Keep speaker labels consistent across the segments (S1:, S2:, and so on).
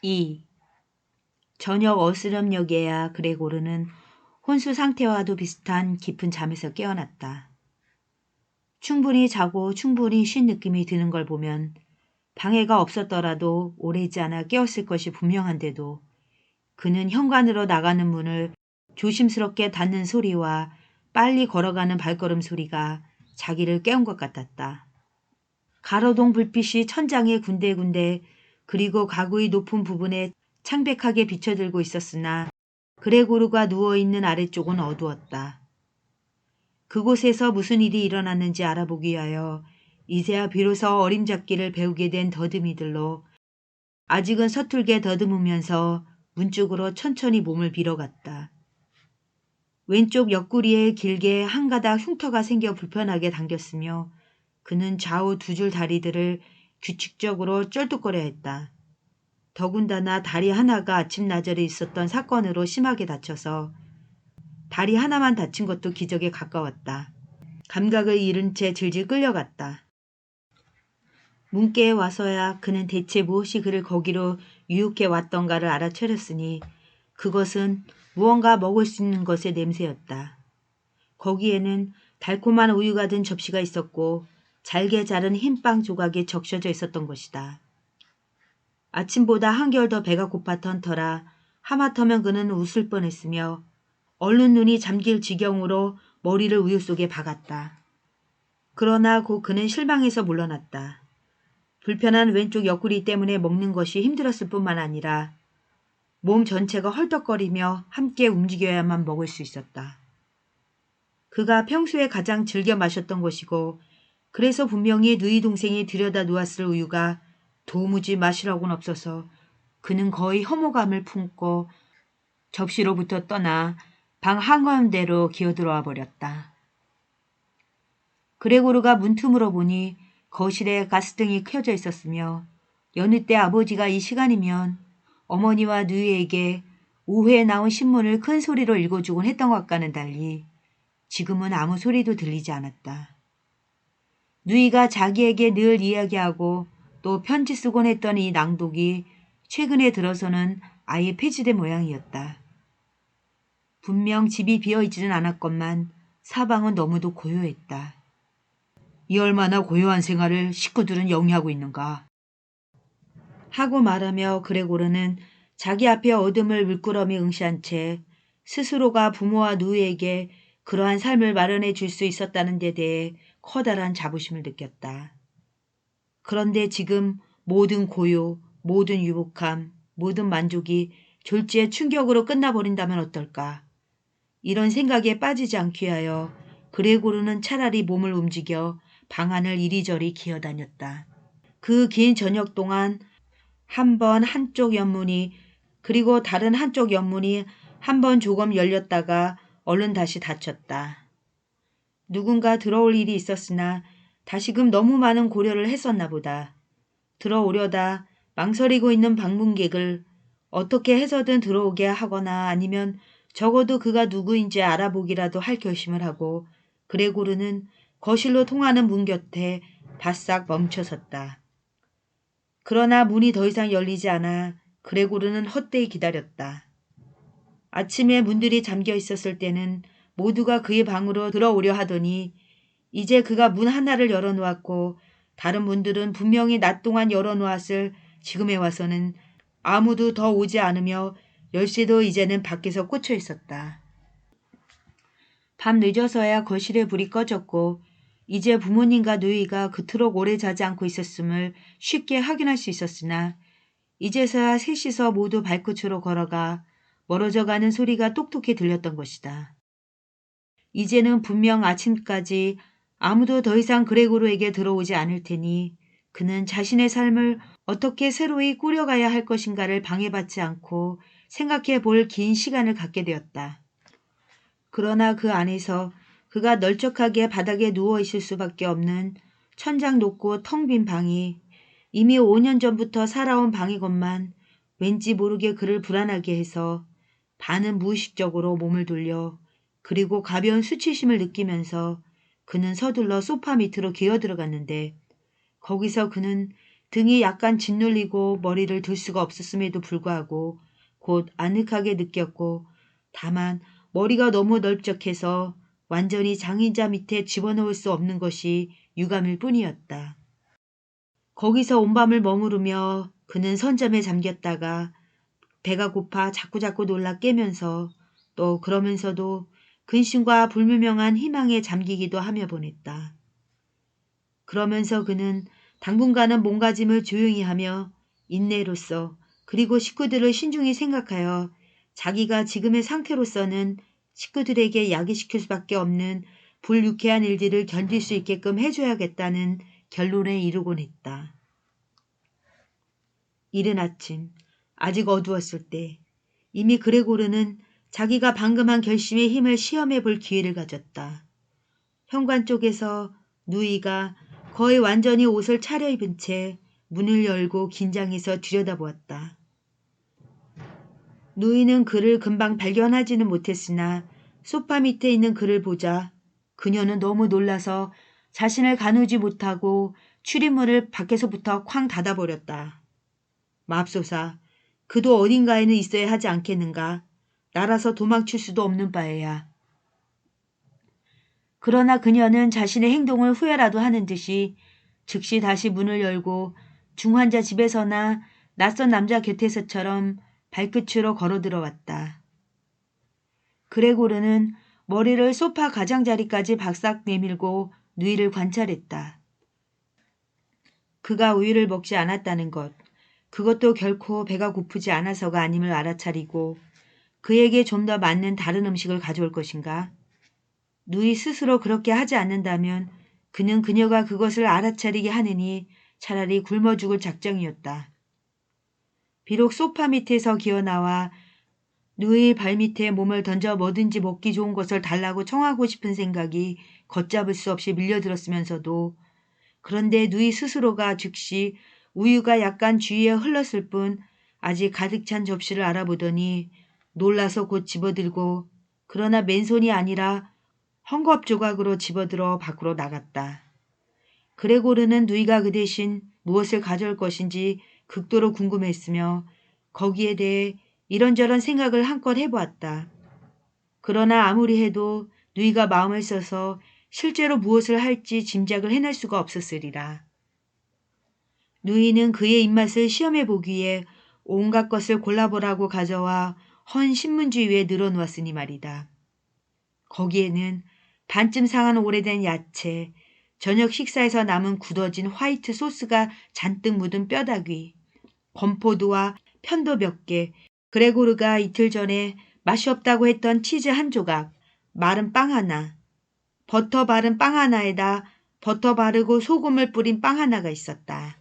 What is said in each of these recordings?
S1: 2. 저녁 어스름녘에야 그레고르는 혼수 상태와도 비슷한 깊은 잠에서 깨어났다. 충분히 자고 충분히 쉰 느낌이 드는 걸 보면 방해가 없었더라도 오래지 않아 깨었을 것이 분명한데도 그는 현관으로 나가는 문을 조심스럽게 닫는 소리와 빨리 걸어가는 발걸음 소리가 자기를 깨운 것 같았다. 가로등 불빛이 천장에 군데군데 그리고 가구의 높은 부분에 창백하게 비춰들고 있었으나 그레고르가 누워있는 아래쪽은 어두웠다. 그곳에서 무슨 일이 일어났는지 알아보기 위하여 이제야 비로소 어림잡기를 배우게 된 더듬이들로 아직은 서툴게 더듬으면서 문 쪽으로 천천히 몸을 빌어갔다. 왼쪽 옆구리에 길게 한 가닥 흉터가 생겨 불편하게 당겼으며 그는 좌우 두 줄 다리들을 규칙적으로 쩔뚝거려 했다. 더군다나 다리 하나가 아침나절에 있었던 사건으로 심하게 다쳐서 다리 하나만 다친 것도 기적에 가까웠다. 감각을 잃은 채 질질 끌려갔다. 문께에 와서야 그는 대체 무엇이 그를 거기로 유혹해 왔던가를 알아차렸으니 그것은 무언가 먹을 수 있는 것의 냄새였다. 거기에는 달콤한 우유가 든 접시가 있었고 잘게 자른 흰빵 조각이 적셔져 있었던 것이다. 아침보다 한결 더 배가 고팠던 터라 하마터면 그는 웃을 뻔했으며 얼른 눈이 잠길 지경으로 머리를 우유 속에 박았다. 그러나 곧 그는 실망해서 물러났다. 불편한 왼쪽 옆구리 때문에 먹는 것이 힘들었을 뿐만 아니라 몸 전체가 헐떡거리며 함께 움직여야만 먹을 수 있었다. 그가 평소에 가장 즐겨 마셨던 것이고 그래서 분명히 누이 동생이 들여다 놓았을 우유가 도무지 마시라고는 없어서 그는 거의 혐오감을 품고 접시로부터 떠나 방 한가운데로 기어들어와 버렸다. 그레고르가 문틈으로 보니 거실에 가스등이 켜져 있었으며 여느 때 아버지가 이 시간이면 어머니와 누이에게 오후에 나온 신문을 큰 소리로 읽어주곤 했던 것과는 달리 지금은 아무 소리도 들리지 않았다. 누이가 자기에게 늘 이야기하고 또 편지 쓰곤 했던 이 낭독이 최근에 들어서는 아예 폐지된 모양이었다. 분명 집이 비어있지는 않았건만 사방은 너무도 고요했다. 이 얼마나 고요한 생활을 식구들은 영위하고 있는가. 하고 말하며 그레고르는 자기 앞에 어둠을 물끄러미 응시한 채 스스로가 부모와 누이에게 그러한 삶을 마련해 줄 수 있었다는 데 대해 커다란 자부심을 느꼈다. 그런데 지금 모든 고요, 모든 유복함, 모든 만족이 졸지에 충격으로 끝나버린다면 어떨까. 이런 생각에 빠지지 않기 위하여 그레고르는 차라리 몸을 움직여 방안을 이리저리 기어다녔다. 그 긴 저녁 동안 한 번 한쪽 옆문이 그리고 다른 한쪽 옆문이 한 번 조금 열렸다가 얼른 다시 닫혔다. 누군가 들어올 일이 있었으나 다시금 너무 많은 고려를 했었나 보다. 들어오려다 망설이고 있는 방문객을 어떻게 해서든 들어오게 하거나 아니면 적어도 그가 누구인지 알아보기라도 할 결심을 하고 그레고르는 거실로 통하는 문 곁에 바싹 멈춰섰다. 그러나 문이 더 이상 열리지 않아 그레고르는 헛되이 기다렸다. 아침에 문들이 잠겨 있었을 때는 모두가 그의 방으로 들어오려 하더니 이제 그가 문 하나를 열어놓았고 다른 문들은 분명히 낮 동안 열어놓았을 지금에 와서는 아무도 더 오지 않으며 열쇠도 이제는 밖에서 꽂혀 있었다. 밤 늦어서야 거실에 불이 꺼졌고 이제 부모님과 누이가 그토록 오래 자지 않고 있었음을 쉽게 확인할 수 있었으나 이제서야 셋이서 모두 발끝으로 걸어가 멀어져가는 소리가 똑똑히 들렸던 것이다. 이제는 분명 아침까지 아무도 더 이상 그레고르에게 들어오지 않을 테니 그는 자신의 삶을 어떻게 새로이 꾸려가야 할 것인가를 방해받지 않고 생각해 볼 긴 시간을 갖게 되었다. 그러나 그 안에서 그가 널쩍하게 바닥에 누워있을 수밖에 없는 천장 높고 텅 빈 방이 이미 5년 전부터 살아온 방이건만 왠지 모르게 그를 불안하게 해서 반은 무의식적으로 몸을 돌려 그리고 가벼운 수치심을 느끼면서 그는 서둘러 소파 밑으로 기어들어갔는데 거기서 그는 등이 약간 짓눌리고 머리를 들 수가 없었음에도 불구하고 곧 아늑하게 느꼈고 다만 머리가 너무 넓적해서 완전히 장의자 밑에 집어넣을 수 없는 것이 유감일 뿐이었다. 거기서 온밤을 머무르며 그는 선잠에 잠겼다가 배가 고파 자꾸자꾸 놀라 깨면서 또 그러면서도 근심과 불분명한 희망에 잠기기도 하며 보냈다. 그러면서 그는 당분간은 몸가짐을 조용히 하며 인내로써 그리고 식구들을 신중히 생각하여 자기가 지금의 상태로서는 식구들에게 야기시킬 수밖에 없는 불유쾌한 일들을 견딜 수 있게끔 해줘야겠다는 결론에 이르곤 했다. 이른 아침 아직 어두웠을 때 이미 그레고르는 자기가 방금 한 결심의 힘을 시험해 볼 기회를 가졌다. 현관 쪽에서 누이가 거의 완전히 옷을 차려입은 채 문을 열고 긴장해서 들여다보았다. 누이는 그를 금방 발견하지는 못했으나 소파 밑에 있는 그를 보자 그녀는 너무 놀라서 자신을 가누지 못하고 출입문을 밖에서부터 쾅 닫아버렸다. 맙소사, 그도 어딘가에는 있어야 하지 않겠는가? 날아서 도망칠 수도 없는 바에야. 그러나 그녀는 자신의 행동을 후회라도 하는 듯이 즉시 다시 문을 열고 중환자 집에서나 낯선 남자 곁에서처럼 발끝으로 걸어 들어왔다. 그레고르는 머리를 소파 가장자리까지 박싹 내밀고 누이를 관찰했다. 그가 우유를 먹지 않았다는 것, 그것도 결코 배가 고프지 않아서가 아님을 알아차리고 그에게 좀 더 맞는 다른 음식을 가져올 것인가? 누이 스스로 그렇게 하지 않는다면 그는 그녀가 그것을 알아차리게 하느니 차라리 굶어 죽을 작정이었다. 비록 소파 밑에서 기어나와 누이의 발밑에 몸을 던져 뭐든지 먹기 좋은 것을 달라고 청하고 싶은 생각이 걷잡을 수 없이 밀려들었으면서도 그런데 누이 스스로가 즉시 우유가 약간 주위에 흘렀을 뿐 아직 가득 찬 접시를 알아보더니 놀라서 곧 집어들고 그러나 맨손이 아니라 헝겊 조각으로 집어들어 밖으로 나갔다. 그레고르는 누이가 그 대신 무엇을 가져올 것인지 극도로 궁금했으며 거기에 대해 이런저런 생각을 한껏 해보았다. 그러나 아무리 해도 누이가 마음을 써서 실제로 무엇을 할지 짐작을 해낼 수가 없었으리라. 누이는 그의 입맛을 시험해 보기 위해 온갖 것을 골라보라고 가져와 헌 신문지 위에 늘어놓았으니 말이다. 거기에는 반쯤 상한 오래된 야채, 저녁 식사에서 남은 굳어진 화이트 소스가 잔뜩 묻은 뼈다귀, 건포도와 편도 몇 개, 그레고르가 이틀 전에 맛이 없다고 했던 치즈 한 조각, 마른 빵 하나, 버터 바른 빵 하나에다 버터 바르고 소금을 뿌린 빵 하나가 있었다.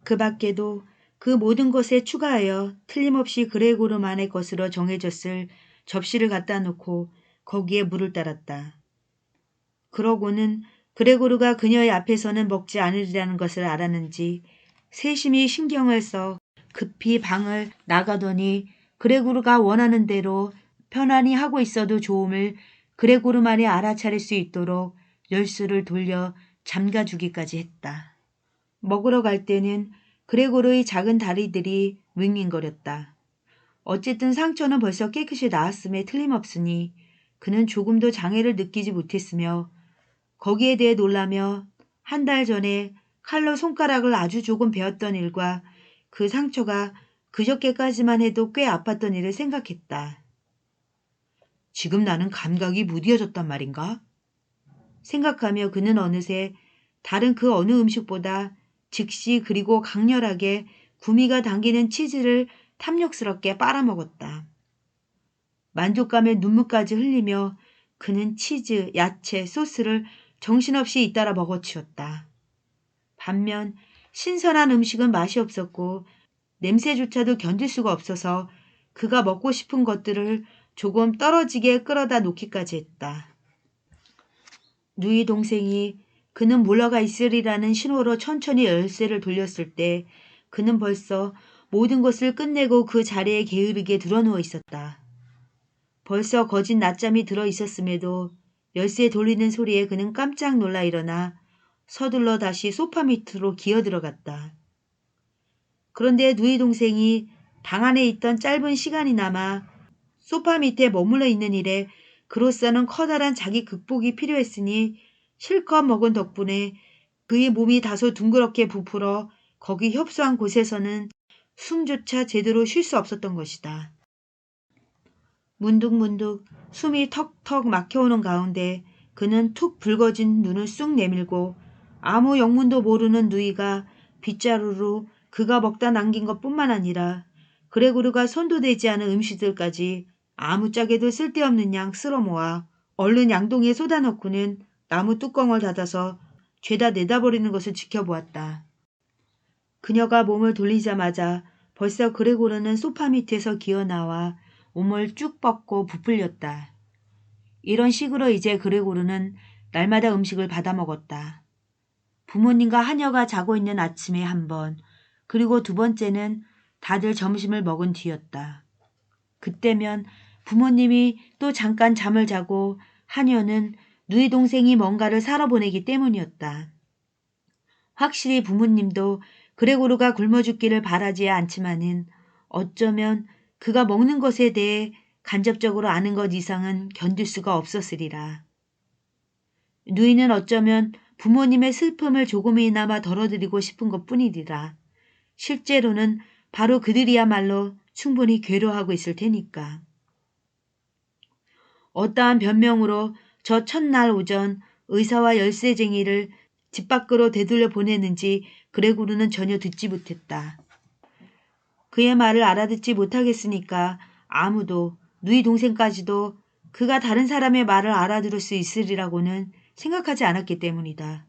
S1: 그 밖에도 그 모든 것에 추가하여 틀림없이 그레고르만의 것으로 정해졌을 접시를 갖다 놓고 거기에 물을 따랐다. 그러고는 그레고르가 그녀의 앞에서는 먹지 않으리라는 것을 알았는지 세심히 신경을 써 급히 방을 나가더니 그레고르가 원하는 대로 편안히 하고 있어도 좋음을 그레고르만이 알아차릴 수 있도록 열쇠를 돌려 잠가주기까지 했다. 먹으러 갈 때는 그레고르의 작은 다리들이 윙윙거렸다. 어쨌든 상처는 벌써 깨끗이 나았음에 틀림없으니 그는 조금도 장애를 느끼지 못했으며 거기에 대해 놀라며 한 달 전에 칼로 손가락을 아주 조금 베었던 일과 그 상처가 그저께까지만 해도 꽤 아팠던 일을 생각했다. 지금 나는 감각이 무디어졌단 말인가? 생각하며 그는 어느새 다른 그 어느 음식보다 즉시 그리고 강렬하게 구미가 당기는 치즈를 탐욕스럽게 빨아먹었다. 만족감에 눈물까지 흘리며 그는 치즈, 야채, 소스를 정신없이 잇따라 먹어치웠다. 반면 신선한 음식은 맛이 없었고 냄새조차도 견딜 수가 없어서 그가 먹고 싶은 것들을 조금 떨어지게 끌어다 놓기까지 했다. 누이 동생이 그는 물러가 있으리라는 신호로 천천히 열쇠를 돌렸을 때 그는 벌써 모든 것을 끝내고 그 자리에 게으르게 드러누워 있었다. 벌써 거진 낮잠이 들어 있었음에도 열쇠 돌리는 소리에 그는 깜짝 놀라 일어나 서둘러 다시 소파 밑으로 기어들어갔다. 그런데 누이 동생이 방 안에 있던 짧은 시간이나마 소파 밑에 머물러 있는 일에 그로서는 커다란 자기 극복이 필요했으니 실컷 먹은 덕분에 그의 몸이 다소 둥그렇게 부풀어 거기 협소한 곳에서는 숨조차 제대로 쉴 수 없었던 것이다. 문득문득 숨이 턱턱 막혀오는 가운데 그는 툭 붉어진 눈을 쑥 내밀고 아무 영문도 모르는 누이가 빗자루로 그가 먹다 남긴 것뿐만 아니라 그레고르가 손도 대지 않은 음식들까지 아무짝에도 쓸데없는 양 쓸어 모아 얼른 양동이에 쏟아넣고는 나무 뚜껑을 닫아서 죄다 내다버리는 것을 지켜보았다. 그녀가 몸을 돌리자마자 벌써 그레고르는 소파 밑에서 기어나와 몸을 쭉 뻗고 부풀렸다. 이런 식으로 이제 그레고르는 날마다 음식을 받아 먹었다. 부모님과 하녀가 자고 있는 아침에 한 번, 그리고 두 번째는 다들 점심을 먹은 뒤였다. 그때면 부모님이 또 잠깐 잠을 자고 하녀는 누이 동생이 뭔가를 사러 보내기 때문이었다. 확실히 부모님도 그레고르가 굶어 죽기를 바라지 않지만은 어쩌면 그가 먹는 것에 대해 간접적으로 아는 것 이상은 견딜 수가 없었으리라. 누이는 어쩌면 부모님의 슬픔을 조금이나마 덜어드리고 싶은 것뿐이리라. 실제로는 바로 그들이야말로 충분히 괴로워하고 있을 테니까. 어떠한 변명으로 저 첫날 오전 의사와 열쇠쟁이를 집 밖으로 되돌려 보냈는지 그레고르는 전혀 듣지 못했다. 그의 말을 알아듣지 못하겠으니까 아무도 누이 동생까지도 그가 다른 사람의 말을 알아들을 수 있으리라고는 생각하지 않았기 때문이다.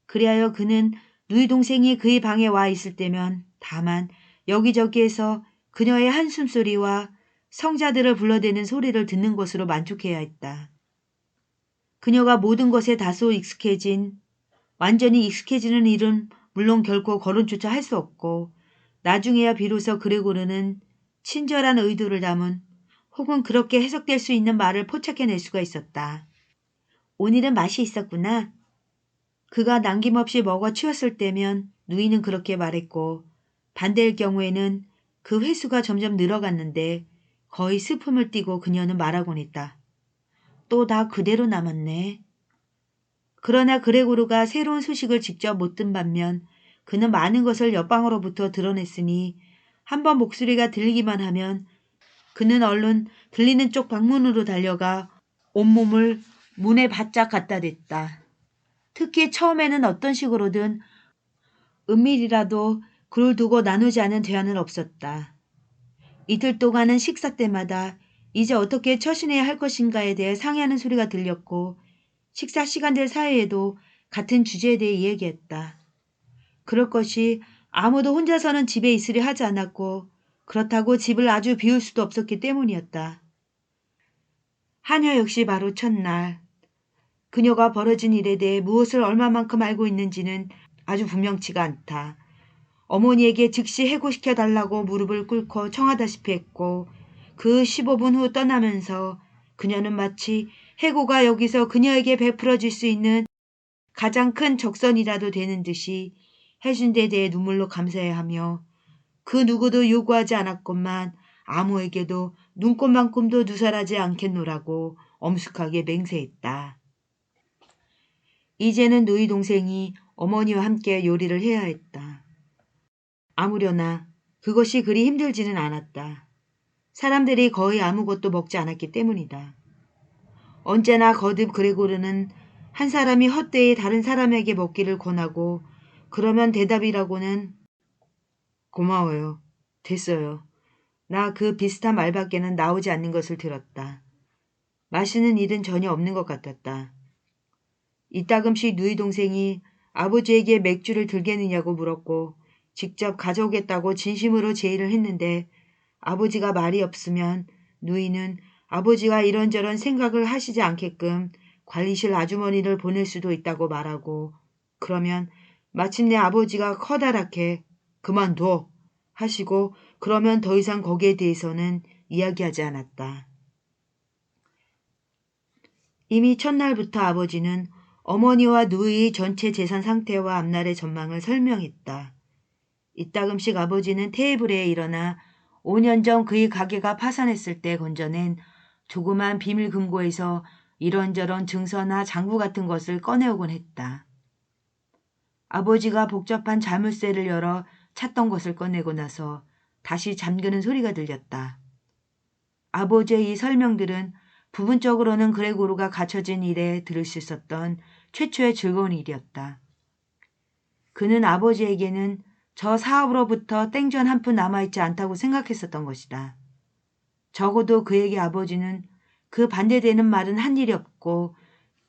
S1: 그리하여 그는 누이 동생이 그의 방에 와 있을 때면 다만 여기저기에서 그녀의 한숨소리와 성자들을 불러대는 소리를 듣는 것으로 만족해야 했다. 그녀가 모든 것에 다소 완전히 익숙해지는 일은 물론 결코 거론조차 할 수 없고 나중에야 비로소 그레고르는 친절한 의도를 담은 혹은 그렇게 해석될 수 있는 말을 포착해낼 수가 있었다. 오늘은 맛이 있었구나. 그가 남김없이 먹어 치웠을 때면 누이는 그렇게 말했고 반대일 경우에는 그 횟수가 점점 늘어갔는데 거의 슬픔을 띠고 그녀는 말하곤 했다. 또 다 그대로 남았네. 그러나 그레고르가 새로운 소식을 직접 못 든 반면 그는 많은 것을 옆방으로부터 드러냈으니 한번 목소리가 들리기만 하면 그는 얼른 들리는 쪽 방문으로 달려가 온몸을 문에 바짝 갖다 댔다. 특히 처음에는 어떤 식으로든 은밀이라도 그를 두고 나누지 않은 대화는 없었다. 이틀 동안은 식사 때마다 이제 어떻게 처신해야 할 것인가에 대해 상의하는 소리가 들렸고 식사 시간들 사이에도 같은 주제에 대해 이야기했다. 그럴 것이 아무도 혼자서는 집에 있으려 하지 않았고 그렇다고 집을 아주 비울 수도 없었기 때문이었다. 하녀 역시 바로 첫날 그녀가 벌어진 일에 대해 무엇을 얼마만큼 알고 있는지는 아주 분명치가 않다. 어머니에게 즉시 해고시켜 달라고 무릎을 꿇고 청하다시피 했고 그 15분 후 떠나면서 그녀는 마치 해고가 여기서 그녀에게 베풀어질 수 있는 가장 큰 적선이라도 되는 듯이 해준 데 대해 눈물로 감사해야 하며 그 누구도 요구하지 않았건만 아무에게도 눈꼽만큼도 누설하지 않겠노라고 엄숙하게 맹세했다. 이제는 누이 동생이 어머니와 함께 요리를 해야 했다. 아무려나 그것이 그리 힘들지는 않았다. 사람들이 거의 아무것도 먹지 않았기 때문이다. 언제나 거듭 그레고르는 한 사람이 헛되이 다른 사람에게 먹기를 권하고 그러면 대답이라고는 고마워요. 됐어요. 나 그 비슷한 말밖에는 나오지 않는 것을 들었다. 마시는 일은 전혀 없는 것 같았다. 이따금씩 누이 동생이 아버지에게 맥주를 들겠느냐고 물었고 직접 가져오겠다고 진심으로 제의를 했는데 아버지가 말이 없으면 누이는 아버지가 이런저런 생각을 하시지 않게끔 관리실 아주머니를 보낼 수도 있다고 말하고 그러면 마침내 아버지가 커다랗게 그만둬 하시고 그러면 더 이상 거기에 대해서는 이야기하지 않았다. 이미 첫날부터 아버지는 어머니와 누이의 전체 재산 상태와 앞날의 전망을 설명했다. 이따금씩 아버지는 테이블에 일어나 5년 전 그의 가게가 파산했을 때 건져낸 조그만 비밀 금고에서 이런저런 증서나 장부 같은 것을 꺼내오곤 했다. 아버지가 복잡한 자물쇠를 열어 찾던 것을 꺼내고 나서 다시 잠그는 소리가 들렸다. 아버지의 이 설명들은 부분적으로는 그레고르가 갇혀진 일에 들을 수 있었던 최초의 즐거운 일이었다. 그는 아버지에게는 저 사업으로부터 땡전 한 푼 남아있지 않다고 생각했었던 것이다. 적어도 그에게 아버지는 그 반대되는 말은 한 일이 없고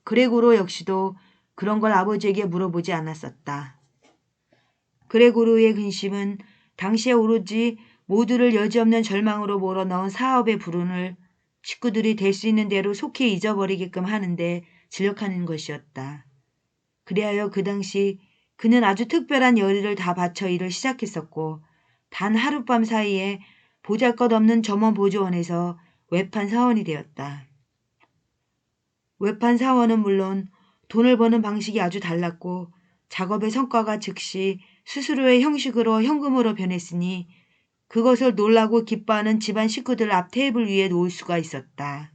S1: 그레고르 역시도 그런 걸 아버지에게 물어보지 않았었다. 그레고르의 근심은 당시에 오로지 모두를 여지없는 절망으로 몰아넣은 사업의 불운을 식구들이 될 수 있는 대로 속히 잊어버리게끔 하는데 진력하는 것이었다. 그리하여 그 당시 그는 아주 특별한 열의를 다 바쳐 일을 시작했었고 단 하룻밤 사이에 보잘것없는 점원 보조원에서 외판 사원이 되었다. 외판 사원은 물론 돈을 버는 방식이 아주 달랐고 작업의 성과가 즉시 수수료의 형식으로 현금으로 변했으니 그것을 놀라고 기뻐하는 집안 식구들 앞 테이블 위에 놓을 수가 있었다.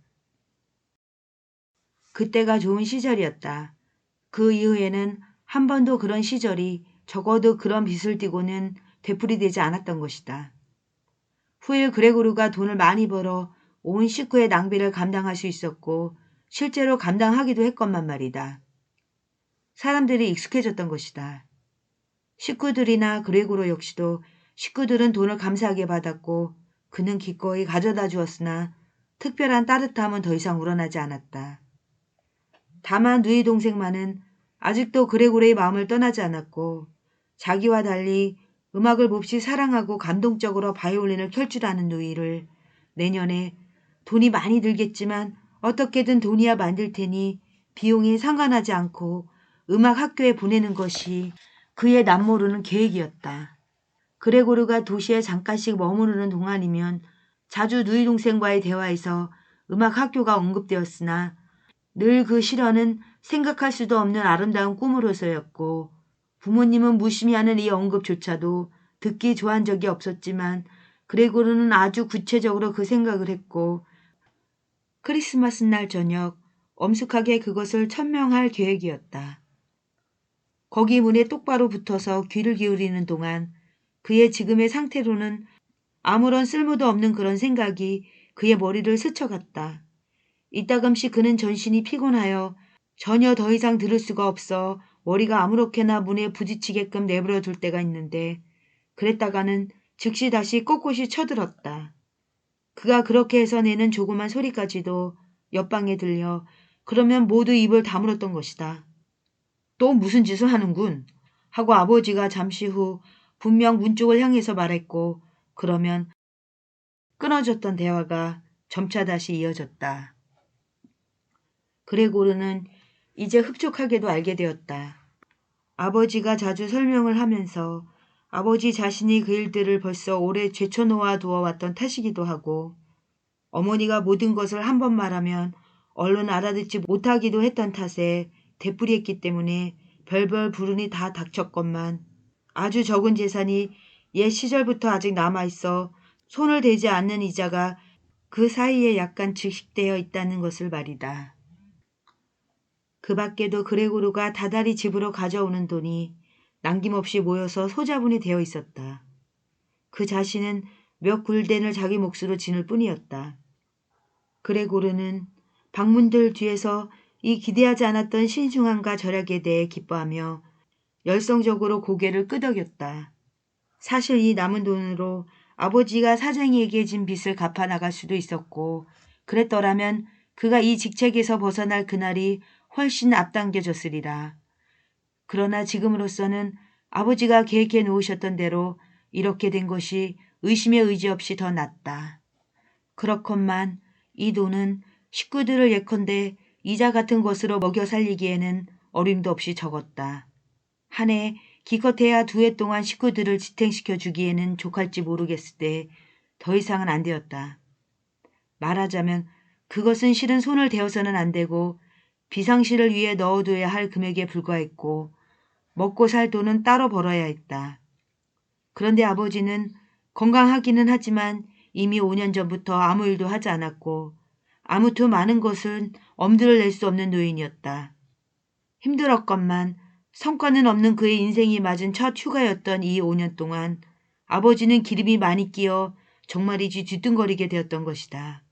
S1: 그때가 좋은 시절이었다. 그 이후에는 한 번도 그런 시절이 적어도 그런 빚을 띠고는 되풀이되지 않았던 것이다. 후일 그레고르가 돈을 많이 벌어 온 식구의 낭비를 감당할 수 있었고 실제로 감당하기도 했건만 말이다. 사람들이 익숙해졌던 것이다. 식구들이나 그레고르 역시도 식구들은 돈을 감사하게 받았고 그는 기꺼이 가져다 주었으나 특별한 따뜻함은 더 이상 우러나지 않았다. 다만 누이 동생만은 아직도 그레고르의 마음을 떠나지 않았고 자기와 달리 음악을 몹시 사랑하고 감동적으로 바이올린을 켤 줄 아는 누이를 내년에 돈이 많이 들겠지만 어떻게든 돈이야 만들 테니 비용에 상관하지 않고 음악 학교에 보내는 것이 그의 남모르는 계획이었다. 그레고르가 도시에 잠깐씩 머무르는 동안이면 자주 누이 동생과의 대화에서 음악 학교가 언급되었으나 늘 그 실현은 생각할 수도 없는 아름다운 꿈으로서였고 부모님은 무심히하는 이 언급조차도 듣기 좋아한 적이 없었지만 그레고르는 아주 구체적으로 그 생각을 했고 크리스마스 날 저녁 엄숙하게 그것을 천명할 계획이었다. 거기 문에 똑바로 붙어서 귀를 기울이는 동안 그의 지금의 상태로는 아무런 쓸모도 없는 그런 생각이 그의 머리를 스쳐갔다. 이따금씩 그는 전신이 피곤하여 전혀 더 이상 들을 수가 없어 머리가 아무렇게나 문에 부딪히게끔 내버려 둘 때가 있는데 그랬다가는 즉시 다시 꼿꼿이 쳐들었다. 그가 그렇게 해서 내는 조그만 소리까지도 옆방에 들려 그러면 모두 입을 다물었던 것이다. 또 무슨 짓을 하는군 하고 아버지가 잠시 후 분명 문 쪽을 향해서 말했고 그러면 끊어졌던 대화가 점차 다시 이어졌다. 그레고르는 이제 흡족하게도 알게 되었다. 아버지가 자주 설명을 하면서 아버지 자신이 그 일들을 벌써 오래 제쳐놓아 두어왔던 탓이기도 하고 어머니가 모든 것을 한 번 말하면 얼른 알아듣지 못하기도 했던 탓에 되풀이했기 때문에 별별 불운이 다 닥쳤건만 아주 적은 재산이 옛 시절부터 아직 남아있어 손을 대지 않는 이자가 그 사이에 약간 증식되어 있다는 것을 말이다. 그 밖에도 그레고르가 다달이 집으로 가져오는 돈이 남김없이 모여서 소자분이 되어 있었다. 그 자신은 몇 굴덴을 자기 몫으로 지닐 뿐이었다. 그레고르는 방문들 뒤에서 이 기대하지 않았던 신중함과 절약에 대해 기뻐하며 열성적으로 고개를 끄덕였다. 사실 이 남은 돈으로 아버지가 사장이에게 진 빚을 갚아 나갈 수도 있었고 그랬더라면 그가 이 직책에서 벗어날 그날이 훨씬 앞당겨졌으리라. 그러나 지금으로서는 아버지가 계획해 놓으셨던 대로 이렇게 된 것이 의심의 의지 없이 더 낫다. 그렇건만 이 돈은 식구들을 예컨대 이자 같은 것으로 먹여 살리기에는 어림도 없이 적었다. 한 해 기껏해야 2해 동안 식구들을 지탱시켜 주기에는 족할지 모르겠을 때 더 이상은 안 되었다. 말하자면 그것은 실은 손을 대어서는 안 되고 비상시를 위해 넣어둬야 할 금액에 불과했고 먹고 살 돈은 따로 벌어야 했다. 그런데 아버지는 건강하기는 하지만 이미 5년 전부터 아무 일도 하지 않았고 아무튼 많은 것은 엄두를 낼 수 없는 노인이었다. 힘들었건만 성과는 없는 그의 인생이 맞은 첫 휴가였던 이 5년 동안 아버지는 기름이 많이 끼어 정말이지 뒤뚱거리게 되었던 것이다.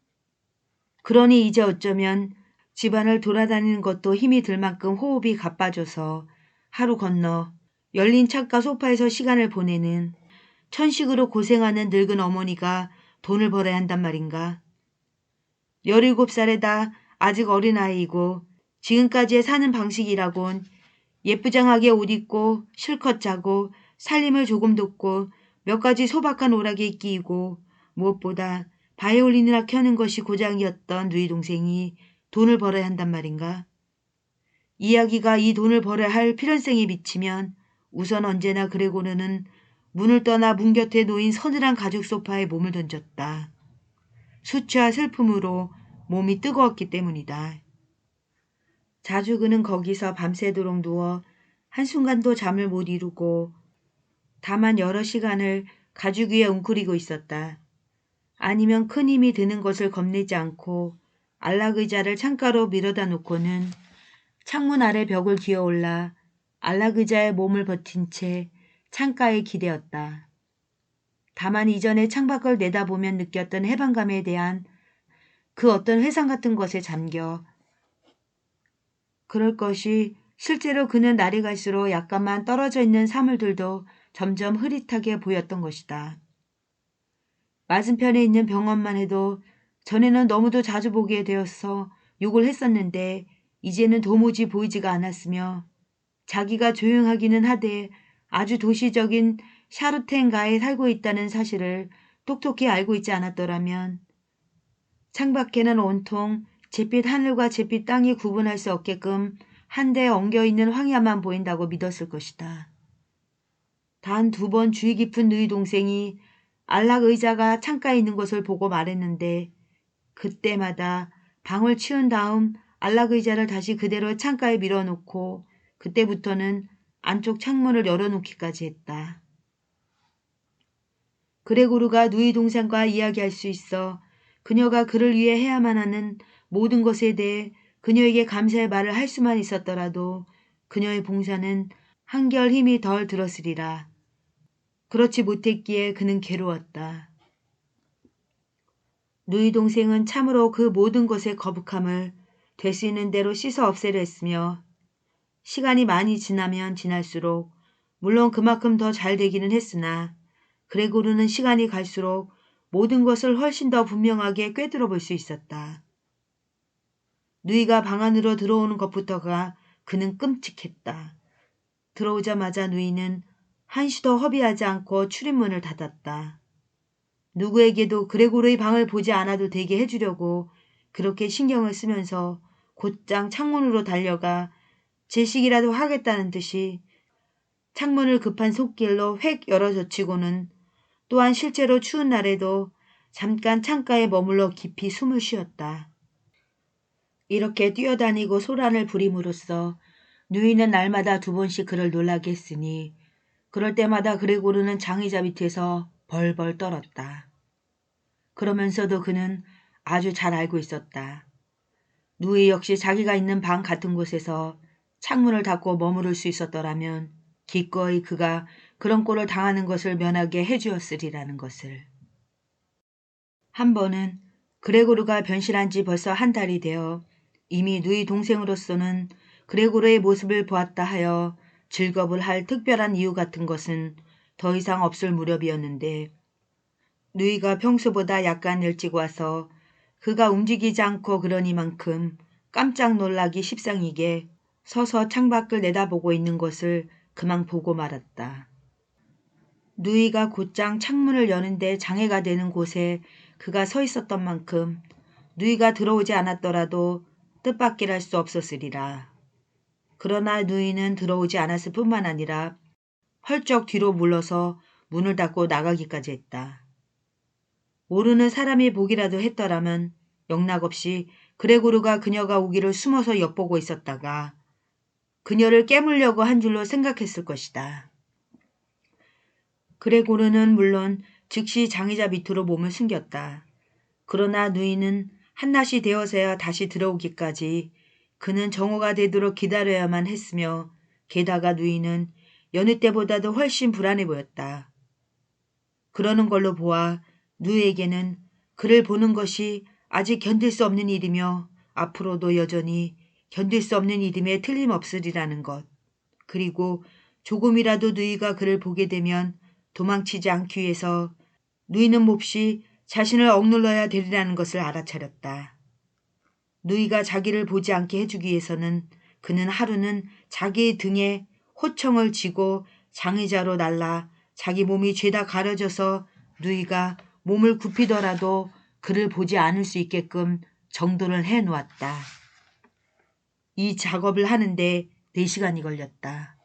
S1: 그러니 이제 어쩌면 집안을 돌아다니는 것도 힘이 들 만큼 호흡이 가빠져서 하루 건너 열린 창가 소파에서 시간을 보내는 천식으로 고생하는 늙은 어머니가 돈을 벌어야 한단 말인가. 17살에다 아직 어린아이이고 지금까지의 사는 방식이라곤 예쁘장하게 옷 입고 실컷 자고 살림을 조금 돕고 몇 가지 소박한 오락에 끼이고 무엇보다 바이올린이나 켜는 것이 고장이었던 누이 동생이 돈을 벌어야 한단 말인가. 이야기가 이 돈을 벌어야 할 필연성에 미치면 우선 언제나 그레고르는 문을 떠나 문 곁에 놓인 서늘한 가죽 소파에 몸을 던졌다. 수치와 슬픔으로 몸이 뜨거웠기 때문이다. 자주 그는 거기서 밤새도록 누워 한순간도 잠을 못 이루고 다만 여러 시간을 가죽 위에 웅크리고 있었다. 아니면 큰 힘이 드는 것을 겁내지 않고 안락의자를 창가로 밀어다 놓고는 창문 아래 벽을 기어올라 안락의자의 몸을 버틴 채 창가에 기대었다. 다만 이전에 창밖을 내다보면 느꼈던 해방감에 대한 그 어떤 회상 같은 것에 잠겨 그럴 것이 실제로 그는 날이 갈수록 약간만 떨어져 있는 사물들도 점점 흐릿하게 보였던 것이다. 맞은편에 있는 병원만 해도 전에는 너무도 자주 보게 되어서 욕을 했었는데 이제는 도무지 보이지가 않았으며 자기가 조용하기는 하되 아주 도시적인 샤르텐가에 살고 있다는 사실을 똑똑히 알고 있지 않았더라면 창밖에는 온통 잿빛 하늘과 잿빛 땅이 구분할 수 없게끔 한데 엉겨있는 황야만 보인다고 믿었을 것이다. 단 2번 주의 깊은 누이 동생이 안락 의자가 창가에 있는 것을 보고 말했는데 그때마다 방을 치운 다음 안락 의자를 다시 그대로 창가에 밀어놓고 그때부터는 안쪽 창문을 열어놓기까지 했다. 그레고르가 누이 동생과 이야기할 수 있어 그녀가 그를 위해 해야만 하는 모든 것에 대해 그녀에게 감사의 말을 할 수만 있었더라도 그녀의 봉사는 한결 힘이 덜 들었으리라. 그렇지 못했기에 그는 괴로웠다. 누이 동생은 참으로 그 모든 것의 거북함을 될 수 있는 대로 씻어 없애려 했으며 시간이 많이 지나면 지날수록 물론 그만큼 더 잘 되기는 했으나 그레고르는 시간이 갈수록 모든 것을 훨씬 더 분명하게 꿰뚫어 볼 수 있었다. 누이가 방 안으로 들어오는 것부터가 그는 끔찍했다. 들어오자마자 누이는 한시도 허비하지 않고 출입문을 닫았다. 누구에게도 그레고르의 방을 보지 않아도 되게 해주려고 그렇게 신경을 쓰면서 곧장 창문으로 달려가 제식이라도 하겠다는 듯이 창문을 급한 손길로 획 열어젖히고는 또한 실제로 추운 날에도 잠깐 창가에 머물러 깊이 숨을 쉬었다. 이렇게 뛰어다니고 소란을 부림으로써 누이는 날마다 2번씩 그를 놀라게 했으니 그럴 때마다 그레고르는 장의자 밑에서 벌벌 떨었다. 그러면서도 그는 아주 잘 알고 있었다. 누이 역시 자기가 있는 방 같은 곳에서 창문을 닫고 머무를 수 있었더라면 기꺼이 그가 그런 꼴을 당하는 것을 면하게 해주었으리라는 것을. 한 번은 그레고르가 변신한 지 벌써 한 달이 되어 이미 누이 동생으로서는 그레고르의 모습을 보았다 하여 즐겁을 할 특별한 이유 같은 것은 더 이상 없을 무렵이었는데 누이가 평소보다 약간 일찍 와서 그가 움직이지 않고 그러니만큼 깜짝 놀라기 십상이게 서서 창밖을 내다보고 있는 것을 그만 보고 말았다. 누이가 곧장 창문을 여는데 장애가 되는 곳에 그가 서 있었던 만큼 누이가 들어오지 않았더라도 뜻밖이랄 수 없었으리라. 그러나 누이는 들어오지 않았을 뿐만 아니라 헐쩍 뒤로 물러서 문을 닫고 나가기까지 했다. 모르는 사람이 보기라도 했더라면 영락없이 그레고르가 그녀가 오기를 숨어서 엿보고 있었다가 그녀를 깨물려고 한 줄로 생각했을 것이다. 그레고르는 물론 즉시 장의자 밑으로 몸을 숨겼다. 그러나 누이는 한낮이 되어서야 다시 들어오기까지 그는 정오가 되도록 기다려야만 했으며 게다가 누이는 여느 때보다도 훨씬 불안해 보였다. 그러는 걸로 보아 누이에게는 그를 보는 것이 아직 견딜 수 없는 일이며 앞으로도 여전히 견딜 수 없는 일임에 틀림없으리라는 것. 그리고 조금이라도 누이가 그를 보게 되면 도망치지 않기 위해서 누이는 몹시 자신을 억눌러야 되리라는 것을 알아차렸다. 누이가 자기를 보지 않게 해주기 위해서는 그는 하루는 자기의 등에 호청을 쥐고 장의자로 날라 자기 몸이 죄다 가려져서 누이가 몸을 굽히더라도 그를 보지 않을 수 있게끔 정돈을 해놓았다. 이 작업을 하는데 4시간이 걸렸다.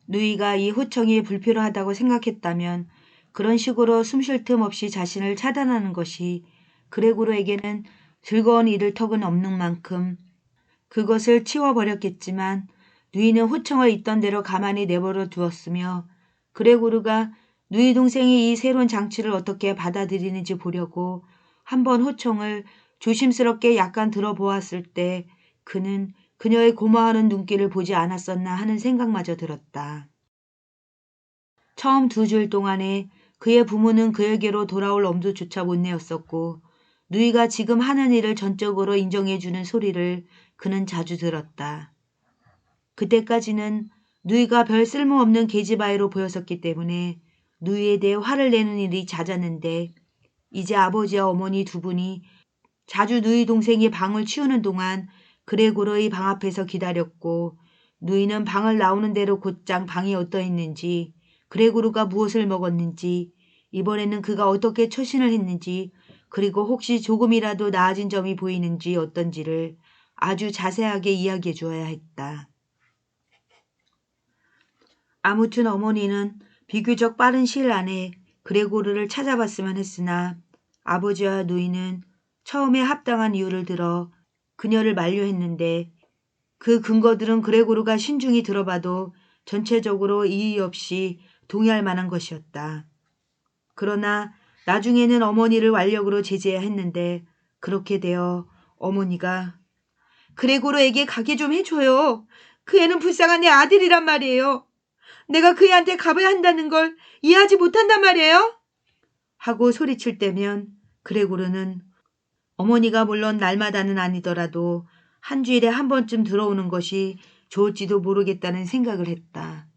S1: 누이가 이 호청이 불필요하다고 생각했다면 그런 식으로 숨 쉴 틈 없이 자신을 차단하는 것이 그레고르에게는 즐거운 일을 턱은 없는 만큼 그것을 치워버렸겠지만 누이는 호청을 있던 대로 가만히 내버려 두었으며 그레고르가 누이 동생이 이 새로운 장치를 어떻게 받아들이는지 보려고 한번 호청을 조심스럽게 약간 들어보았을 때 그는 그녀의 고마워하는 눈길을 보지 않았었나 하는 생각마저 들었다. 처음 2주일 동안에 그의 부모는 그에게로 돌아올 엄두조차 못 내었었고 누이가 지금 하는 일을 전적으로 인정해주는 소리를 그는 자주 들었다. 그때까지는 누이가 별 쓸모없는 계집아이로 보였었기 때문에 누이에 대해 화를 내는 일이 잦았는데 이제 아버지와 어머니 2분이 자주 누이 동생이 방을 치우는 동안 그레고르의 방 앞에서 기다렸고 누이는 방을 나오는 대로 곧장 방이 어떠했는지 그레고르가 무엇을 먹었는지 이번에는 그가 어떻게 처신을 했는지 그리고 혹시 조금이라도 나아진 점이 보이는지 어떤지를 아주 자세하게 이야기해 주어야 했다. 아무튼 어머니는 비교적 빠른 시일 안에 그레고르를 찾아봤으면 했으나 아버지와 누이는 처음에 합당한 이유를 들어 그녀를 만류했는데 그 근거들은 그레고르가 신중히 들어봐도 전체적으로 이의 없이 동의할 만한 것이었다. 그러나 나중에는 어머니를 완력으로 제재해야 했는데 그렇게 되어 어머니가 그레고르에게 가게 좀 해줘요. 그 애는 불쌍한 내 아들이란 말이에요. 내가 그 애한테 가봐야 한다는 걸 이해하지 못한단 말이에요. 하고 소리칠 때면 그레고르는 어머니가 물론 날마다는 아니더라도 한 주일에 한 번쯤 들어오는 것이 좋을지도 모르겠다는 생각을 했다.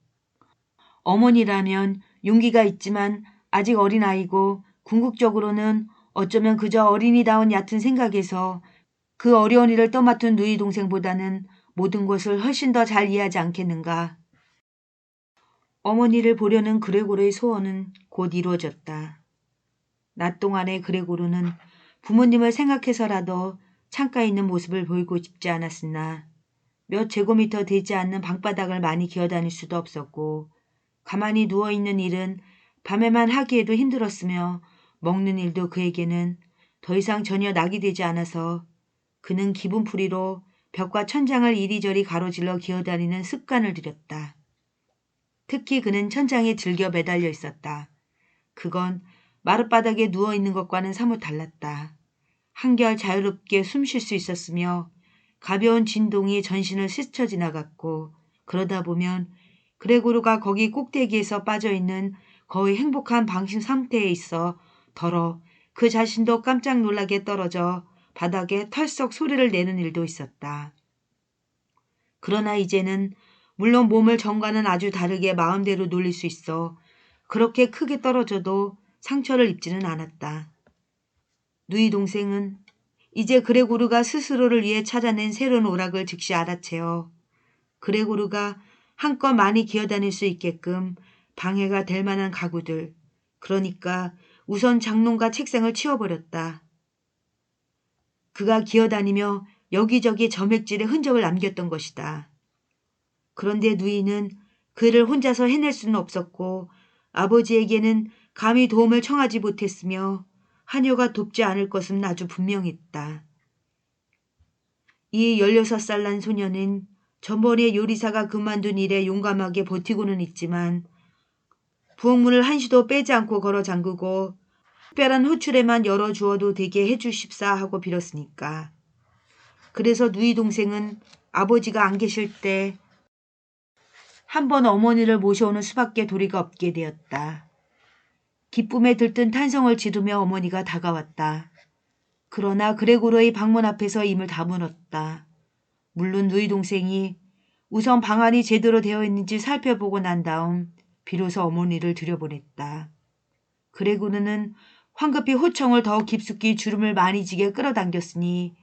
S1: 어머니라면 용기가 있지만 아직 어린아이고 궁극적으로는 어쩌면 그저 어린이다운 얕은 생각에서 그 어려운 일을 떠맡은 누이 동생보다는 모든 것을 훨씬 더 잘 이해하지 않겠는가. 어머니를 보려는 그레고르의 소원은 곧 이루어졌다. 낮 동안에 그레고르는 부모님을 생각해서라도 창가에 있는 모습을 보이고 싶지 않았으나 몇 제곱미터 되지 않는 방바닥을 많이 기어다닐 수도 없었고 가만히 누워있는 일은 밤에만 하기에도 힘들었으며 먹는 일도 그에게는 더 이상 전혀 낙이 되지 않아서 그는 기분풀이로 벽과 천장을 이리저리 가로질러 기어다니는 습관을 들였다. 특히 그는 천장에 즐겨 매달려 있었다. 그건 마룻바닥에 누워있는 것과는 사뭇 달랐다. 한결 자유롭게 숨 쉴 수 있었으며 가벼운 진동이 전신을 스쳐 지나갔고 그러다 보면 그레고르가 거기 꼭대기에서 빠져있는 거의 행복한 방심 상태에 있어 더러 그 자신도 깜짝 놀라게 떨어져 바닥에 털썩 소리를 내는 일도 있었다. 그러나 이제는 물론 몸을 전과는 아주 다르게 마음대로 놀릴 수 있어 그렇게 크게 떨어져도 상처를 입지는 않았다. 누이 동생은 이제 그레고르가 스스로를 위해 찾아낸 새로운 오락을 즉시 알아채어 그레고르가 한껏 많이 기어다닐 수 있게끔 방해가 될 만한 가구들, 그러니까 우선 장롱과 책상을 치워버렸다. 그가 기어다니며 여기저기 점액질의 흔적을 남겼던 것이다. 그런데 누이는 그를 혼자서 해낼 수는 없었고 아버지에게는 감히 도움을 청하지 못했으며 하녀가 돕지 않을 것은 아주 분명했다. 이 16살 난 소녀는 전번에 요리사가 그만둔 일에 용감하게 버티고는 있지만 부엌문을 한시도 빼지 않고 걸어 잠그고 특별한 호출에만 열어주어도 되게 해주십사 하고 빌었으니까. 그래서 누이 동생은 아버지가 안 계실 때 한 번 어머니를 모셔오는 수밖에 도리가 없게 되었다. 기쁨에 들뜬 탄성을 지르며 어머니가 다가왔다. 그러나 그레고로의 방문 앞에서 임을 다물었다. 물론 누이 동생이 우선 방 안이 제대로 되어 있는지 살펴보고 난 다음 비로소 어머니를 들여보냈다. 그레고르는 황급히 호청을 더욱 깊숙이 주름을 많이 지게 끌어당겼으니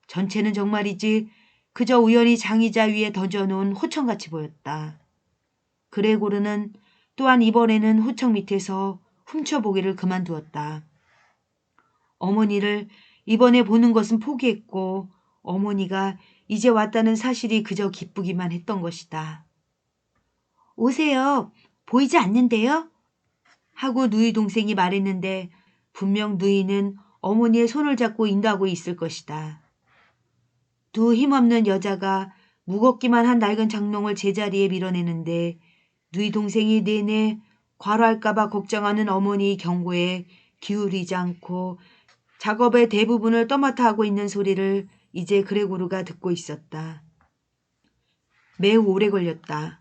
S1: 전체는 정말이지 그저 우연히 장의자 위에 던져놓은 호청같이 보였다. 그레고르는 또한 이번에는 호청 밑에서 훔쳐보기를 그만두었다. 어머니를 이번에 보는 것은 포기했고 어머니가 이제 왔다는 사실이 그저 기쁘기만 했던 것이다. 오세요. 보이지 않는데요? 하고 누이 동생이 말했는데 분명 누이는 어머니의 손을 잡고 인도하고 있을 것이다. 두 힘없는 여자가 무겁기만 한 낡은 장롱을 제자리에 밀어내는데 누이 동생이 내내 과로할까봐 걱정하는 어머니의 경고에 기울이지 않고 작업의 대부분을 떠맡아 하고 있는 소리를 이제 그레고르가 듣고 있었다. 매우 오래 걸렸다.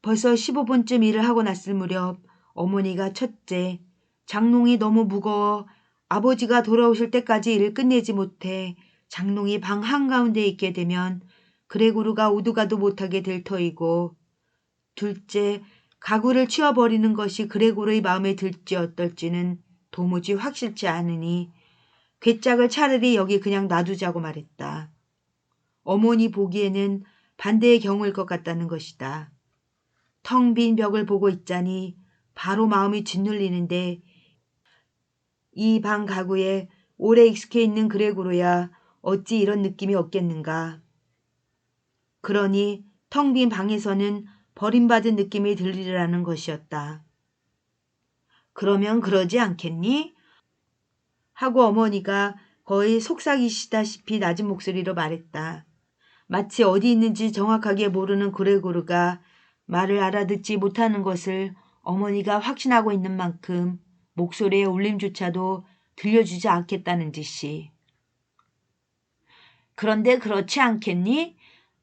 S1: 벌써 15분쯤 일을 하고 났을 무렵 어머니가 첫째, 장롱이 너무 무거워 아버지가 돌아오실 때까지 일을 끝내지 못해 장롱이 방 한가운데 있게 되면 그레고르가 오두가도 못하게 될 터이고, 둘째, 가구를 치워버리는 것이 그레고르의 마음에 들지 어떨지는 도무지 확실치 않으니 괴짝을 차라리 여기 그냥 놔두자고 말했다. 어머니 보기에는 반대의 경우일 것 같다는 것이다. 텅 빈 벽을 보고 있자니 바로 마음이 짓눌리는데 이 방 가구에 오래 익숙해 있는 그레고르야 어찌 이런 느낌이 없겠는가. 그러니 텅 빈 방에서는 버림받은 느낌이 들리라는 것이었다. 그러면 그러지 않겠니? 하고 어머니가 거의 속삭이시다시피 낮은 목소리로 말했다. 마치 어디 있는지 정확하게 모르는 그레고르가 말을 알아듣지 못하는 것을 어머니가 확신하고 있는 만큼 목소리의 울림조차도 들려주지 않겠다는 듯이. 그런데 그렇지 않겠니?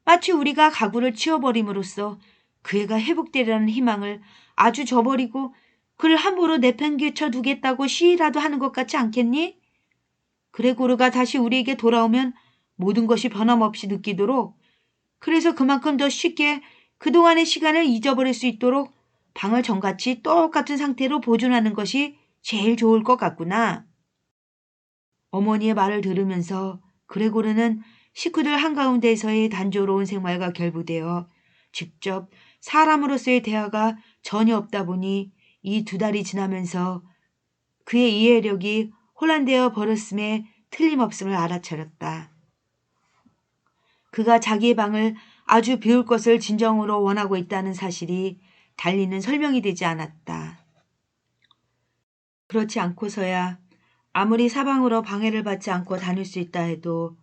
S1: 마치 우리가 가구를 치워버림으로써 그 애가 회복되리라는 희망을 아주 저버리고 그를 함부로 내팽개쳐 두겠다고 시위라도 하는 것 같지 않겠니? 그레고르가 다시 우리에게 돌아오면 모든 것이 변함없이 느끼도록, 그래서 그만큼 더 쉽게 그동안의 시간을 잊어버릴 수 있도록 방을 전같이 똑같은 상태로 보존하는 것이 제일 좋을 것 같구나. 어머니의 말을 들으면서 그레고르는 식구들 한가운데에서의 단조로운 생활과 결부되어 직접 사람으로서의 대화가 전혀 없다 보니 이 2달이 지나면서 그의 이해력이 혼란되어 버렸음에 틀림없음을 알아차렸다. 그가 자기의 방을 아주 비울 것을 진정으로 원하고 있다는 사실이 달리는 설명이 되지 않았다. 그렇지 않고서야 아무리 사방으로 방해를 받지 않고 다닐 수 있다 해도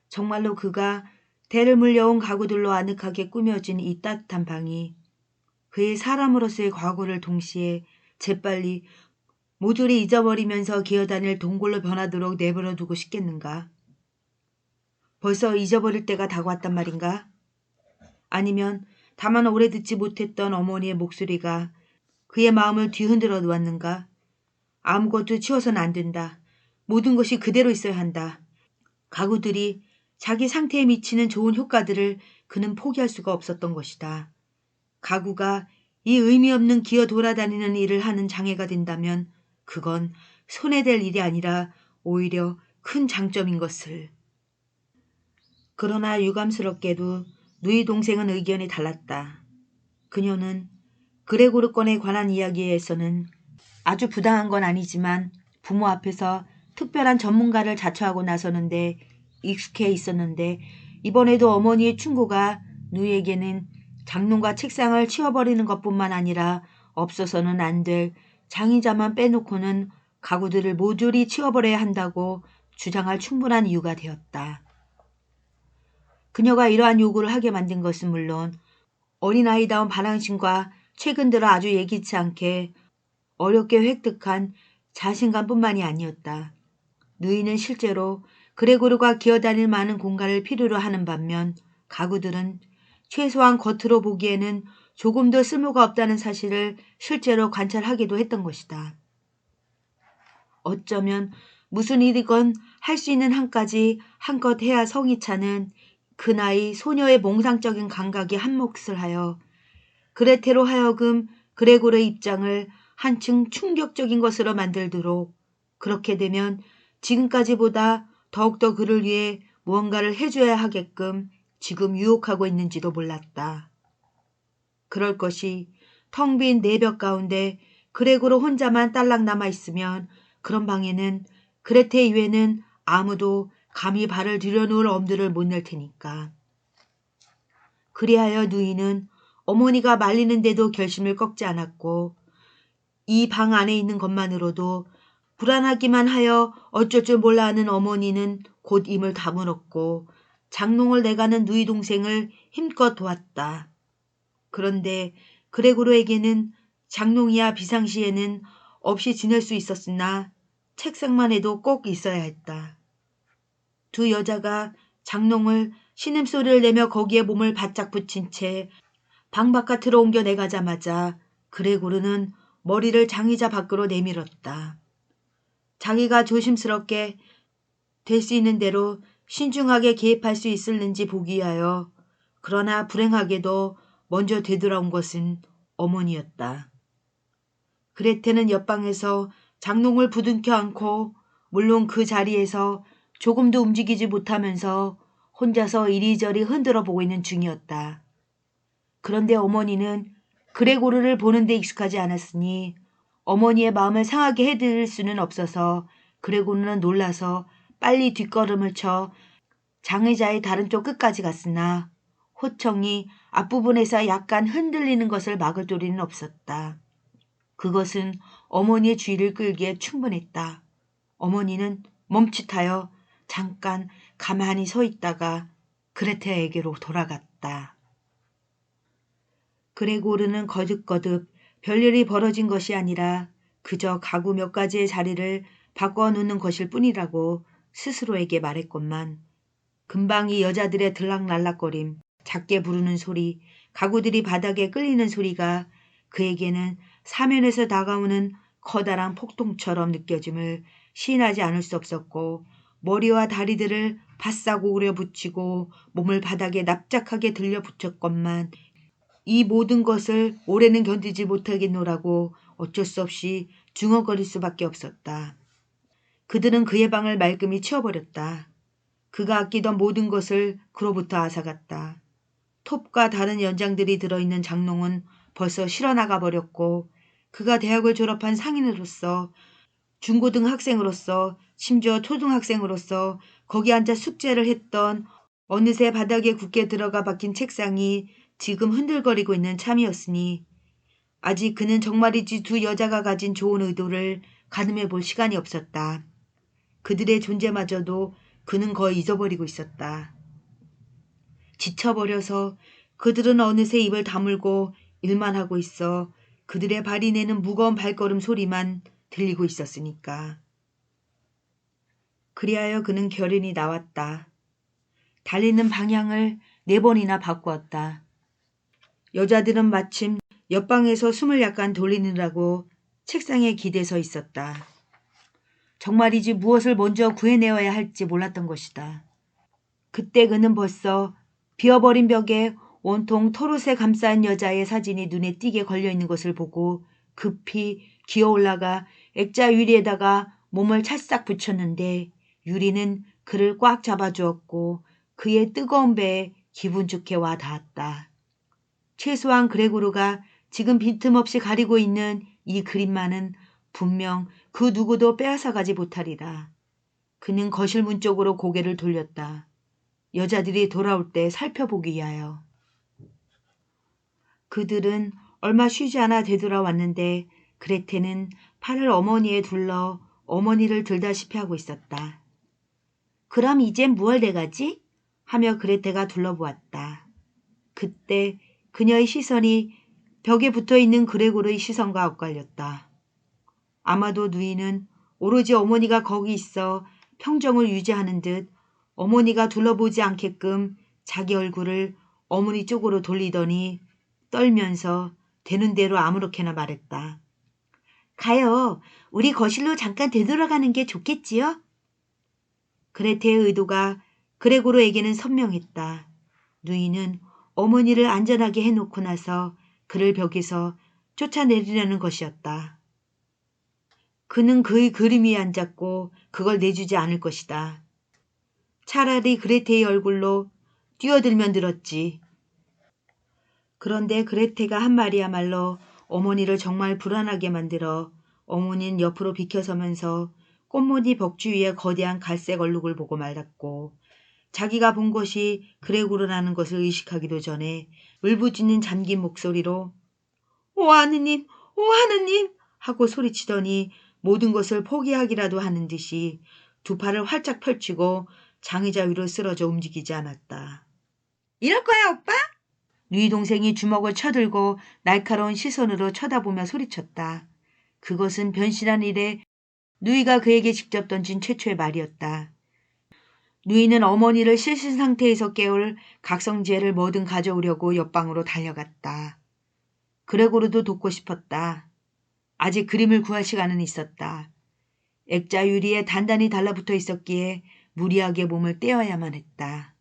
S1: 정말로 그가 대를 물려온 가구들로 아늑하게 꾸며진 이 따뜻한 방이 그의 사람으로서의 과거를 동시에 재빨리 모조리 잊어버리면서 기어다닐 동굴로 변하도록 내버려 두고 싶겠는가? 벌써 잊어버릴 때가 다가왔단 말인가? 아니면 다만 오래 듣지 못했던 어머니의 목소리가 그의 마음을 뒤흔들어 놓았는가? 아무것도 치워서는 안 된다. 모든 것이 그대로 있어야 한다. 가구들이 자기 상태에 미치는 좋은 효과들을 그는 포기할 수가 없었던 것이다. 가구가 이 의미 없는 기어 돌아다니는 일을 하는 장애가 된다면 그건 손해될 일이 아니라 오히려 큰 장점인 것을. 그러나 유감스럽게도 누이 동생은 의견이 달랐다. 그녀는 그레고르 건에 관한 이야기에서는 아주 부당한 건 아니지만 부모 앞에서 특별한 전문가를 자처하고 나서는데 익숙해 있었는데 이번에도 어머니의 충고가 누이에게는 장롱과 책상을 치워버리는 것뿐만 아니라 없어서는 안 될 장의자만 빼놓고는 가구들을 모조리 치워버려야 한다고 주장할 충분한 이유가 되었다. 그녀가 이러한 요구를 하게 만든 것은 물론 어린아이다운 반항심과 최근 들어 아주 예기치 않게 어렵게 획득한 자신감뿐만이 아니었다. 누이는 실제로 그레고르가 기어다닐 많은 공간을 필요로 하는 반면 가구들은 최소한 겉으로 보기에는 조금도 쓸모가 없다는 사실을 실제로 관찰하기도 했던 것이다. 어쩌면 무슨 일이건 할 수 있는 한까지 한껏 해야 성이 차는 그 나이 소녀의 몽상적인 감각이 한몫을 하여 그레테로 하여금 그레고르의 입장을 한층 충격적인 것으로 만들도록 그렇게 되면 지금까지보다 더욱더 그를 위해 무언가를 해줘야 하게끔 지금 유혹하고 있는지도 몰랐다. 그럴 것이 텅 빈 내벽 가운데 그레고르 혼자만 딸랑 남아있으면 그런 방에는 그레테 이외에는 아무도 감히 발을 들여놓을 엄두를 못 낼 테니까. 그리하여 누이는 어머니가 말리는데도 결심을 꺾지 않았고 이 방 안에 있는 것만으로도 불안하기만 하여 어쩔 줄 몰라 하는 어머니는 곧 임을 다물었고 장롱을 내가는 누이 동생을 힘껏 도왔다. 그런데 그레고르에게는 장롱이야 비상시에는 없이 지낼 수 있었으나 책상만 해도 꼭 있어야 했다. 두 여자가 장롱을 신음소리를 내며 거기에 몸을 바짝 붙인 채 방 바깥으로 옮겨 내가자마자 그레고르는 머리를 장의자 밖으로 내밀었다. 자기가 조심스럽게 될 수 있는 대로 신중하게 개입할 수 있을는지 보기 위하여 그러나 불행하게도 먼저 되돌아온 것은 어머니였다. 그레테는 옆방에서 장롱을 부둥켜 안고 물론 그 자리에서 조금도 움직이지 못하면서 혼자서 이리저리 흔들어 보고 있는 중이었다. 그런데 어머니는 그레고르를 보는데 익숙하지 않았으니 어머니의 마음을 상하게 해드릴 수는 없어서 그레고르는 놀라서 빨리 뒷걸음을 쳐 장의자의 다른 쪽 끝까지 갔으나 호청이 앞부분에서 약간 흔들리는 것을 막을 도리는 없었다. 그것은 어머니의 주의를 끌기에 충분했다. 어머니는 멈칫하여 잠깐 가만히 서 있다가 그레테에게로 돌아갔다. 그레고르는 거듭거듭 별일이 벌어진 것이 아니라 그저 가구 몇 가지의 자리를 바꿔놓는 것일 뿐이라고 스스로에게 말했건만 금방 이 여자들의 들락날락거림, 작게 부르는 소리, 가구들이 바닥에 끌리는 소리가 그에게는 사면에서 다가오는 커다란 폭동처럼 느껴짐을 시인하지 않을 수 없었고 머리와 다리들을 바싹 오그려 붙이고 몸을 바닥에 납작하게 들려붙였건만 이 모든 것을 오래는 견디지 못하겠노라고 어쩔 수 없이 중얼거릴 수밖에 없었다. 그들은 그의 방을 말끔히 치워버렸다. 그가 아끼던 모든 것을 그로부터 앗아갔다. 톱과 다른 연장들이 들어있는 장롱은 벌써 실어나가 버렸고 그가 대학을 졸업한 상인으로서 중고등 학생으로서 심지어 초등학생으로서 거기 앉아 숙제를 했던 어느새 바닥에 굳게 들어가 박힌 책상이 지금 흔들거리고 있는 참이었으니 아직 그는 정말이지 두 여자가 가진 좋은 의도를 가늠해 볼 시간이 없었다. 그들의 존재마저도 그는 거의 잊어버리고 있었다. 지쳐버려서 그들은 어느새 입을 다물고 일만 하고 있어 그들의 발이 내는 무거운 발걸음 소리만 들리고 있었으니까. 그리하여 그는 결연히 나왔다. 달리는 방향을 4번이나 바꾸었다. 여자들은 마침 옆방에서 숨을 약간 돌리느라고 책상에 기대서 있었다. 정말이지 무엇을 먼저 구해내어야 할지 몰랐던 것이다. 그때 그는 벌써 비어버린 벽에 온통 털옷에 감싼 여자의 사진이 눈에 띄게 걸려있는 것을 보고 급히 기어올라가 액자 유리에다가 몸을 찰싹 붙였는데 유리는 그를 꽉 잡아주었고 그의 뜨거운 배에 기분 좋게 와 닿았다. 최소한 그레고르가 지금 빈틈없이 가리고 있는 이 그림만은 분명 그 누구도 빼앗아가지 못하리라. 그는 거실 문 쪽으로 고개를 돌렸다. 여자들이 돌아올 때 살펴보기 위하여. 그들은 얼마 쉬지 않아 되돌아왔는데 그레테는 팔을 어머니에 둘러 어머니를 들다시피 하고 있었다. 그럼 이젠 무얼 돼가지? 하며 그레테가 둘러보았다. 그때 그녀의 시선이 벽에 붙어있는 그레고르의 시선과 엇갈렸다. 아마도 누이는 오로지 어머니가 거기 있어 평정을 유지하는 듯 어머니가 둘러보지 않게끔 자기 얼굴을 어머니 쪽으로 돌리더니 떨면서 되는 대로 아무렇게나 말했다. 가요. 우리 거실로 잠깐 되돌아가는 게 좋겠지요? 그레테의 의도가 그레고르에게는 선명했다. 누이는 어머니를 안전하게 해놓고 나서 그를 벽에서 쫓아내리려는 것이었다. 그는 그의 그림 위에 앉았고 그걸 내주지 않을 것이다. 차라리 그레테의 얼굴로 뛰어들면 들었지. 그런데 그레테가 한 말이야말로 어머니를 정말 불안하게 만들어 어머니는 옆으로 비켜서면서 꽃무늬 벽주 위에 거대한 갈색 얼룩을 보고 말았고 자기가 본 것이 그레고르라는 것을 의식하기도 전에 울부짖는 잠긴 목소리로 오 하느님, 오 하느님 하고 소리치더니 모든 것을 포기하기라도 하는 듯이 두 팔을 활짝 펼치고 장의자 위로 쓰러져 움직이지 않았다. 이럴 거야 오빠? 누이 동생이 주먹을 쳐들고 날카로운 시선으로 쳐다보며 소리쳤다. 그것은 변신한 일에 누이가 그에게 직접 던진 최초의 말이었다. 누이는 어머니를 실신 상태에서 깨울 각성지혜를 뭐든 가져오려고 옆방으로 달려갔다. 그레고르도 돕고 싶었다. 아직 그림을 구할 시간은 있었다. 액자 유리에 단단히 달라붙어 있었기에 무리하게 몸을 떼어야만 했다.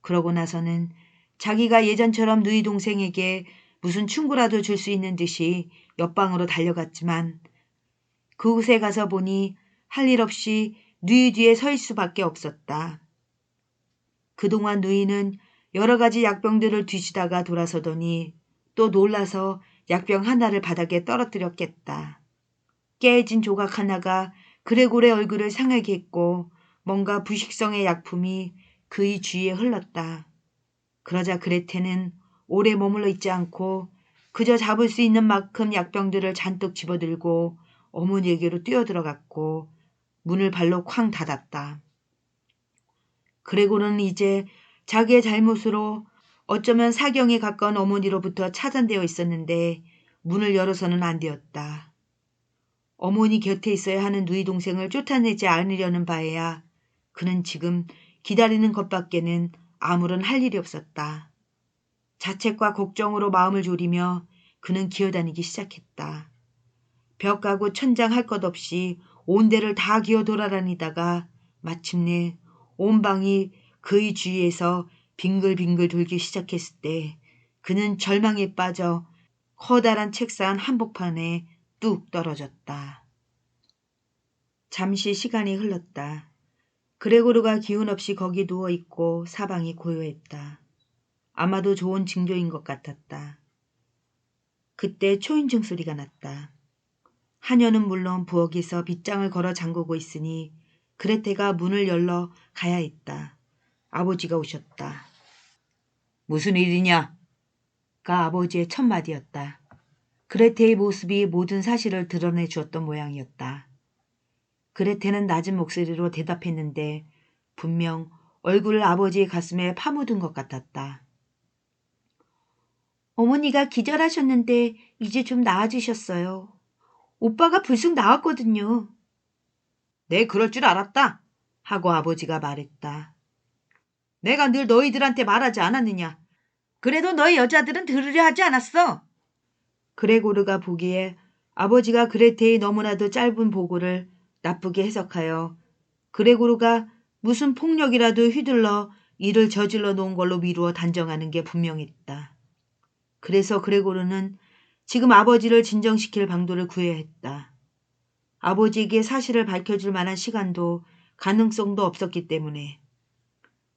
S1: 그러고 나서는 자기가 예전처럼 누이 동생에게 무슨 충고라도 줄 수 있는 듯이 옆방으로 달려갔지만 그곳에 가서 보니 할 일 없이 누이 뒤에 설 수밖에 없었다. 그동안 누이는 여러 가지 약병들을 뒤지다가 돌아서더니 또 놀라서 약병 하나를 바닥에 떨어뜨렸겠다. 깨진 조각 하나가 그레고르의 얼굴을 상하게 했고 뭔가 부식성의 약품이 그의 주위에 흘렀다. 그러자 그레테는 오래 머물러 있지 않고 그저 잡을 수 있는 만큼 약병들을 잔뜩 집어들고 어머니에게로 뛰어들어갔고 문을 발로 쾅 닫았다. 그레고르는 이제 자기의 잘못으로 어쩌면 사경에 가까운 어머니로부터 차단되어 있었는데 문을 열어서는 안 되었다. 어머니 곁에 있어야 하는 누이 동생을 쫓아내지 않으려는 바에야 그는 지금 기다리는 것밖에는 아무런 할 일이 없었다. 자책과 걱정으로 마음을 졸이며 그는 기어다니기 시작했다. 벽가구 천장 할 것 없이 온 데를 다 기어 돌아다니다가 마침내 온 방이 그의 주위에서 빙글빙글 돌기 시작했을 때 그는 절망에 빠져 커다란 책상 한복판에 뚝 떨어졌다. 잠시 시간이 흘렀다. 그레고르가 기운 없이 거기 누워있고 사방이 고요했다. 아마도 좋은 징조인 것 같았다. 그때 초인종 소리가 났다. 하녀는 물론 부엌에서 빗장을 걸어 잠그고 있으니 그레테가 문을 열러 가야 했다. 아버지가 오셨다. 무슨 일이냐? 가 아버지의 첫 마디였다. 그레테의 모습이 모든 사실을 드러내 주었던 모양이었다. 그레테는 낮은 목소리로 대답했는데 분명 얼굴을 아버지의 가슴에 파묻은 것 같았다. 어머니가 기절하셨는데 이제 좀 나아지셨어요. 오빠가 불쑥 나왔거든요. 네, 그럴 줄 알았다. 하고 아버지가 말했다. 내가 늘 너희들한테 말하지 않았느냐. 그래도 너희 여자들은 들으려 하지 않았어. 그레고르가 보기에 아버지가 그레테의 너무나도 짧은 보고를 나쁘게 해석하여 그레고르가 무슨 폭력이라도 휘둘러 일을 저질러 놓은 걸로 미루어 단정하는 게 분명했다. 그래서 그레고르는 지금 아버지를 진정시킬 방도를 구해야 했다. 아버지에게 사실을 밝혀줄 만한 시간도 가능성도 없었기 때문에.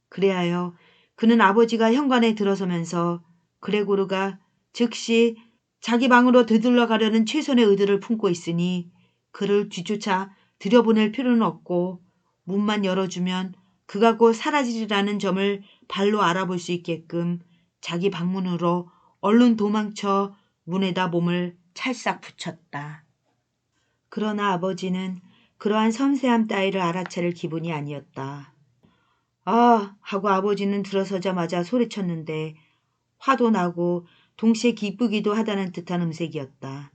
S1: 그래하여 그는 아버지가 현관에 들어서면서 그레고르가 즉시 자기 방으로 되돌려 가려는 최선의 의도를 품고 있으니 그를 뒤쫓아 들여보낼 필요는 없고 문만 열어주면 그가 곧 사라지리라는 점을 발로 알아볼 수 있게끔 자기 방문으로 얼른 도망쳐 문에다 몸을 찰싹 붙였다. 그러나 아버지는 그러한 섬세함 따위를 알아차릴 기분이 아니었다. 아! 하고 아버지는 들어서자마자 소리쳤는데 화도 나고 동시에 기쁘기도 하다는 듯한 음색이었다.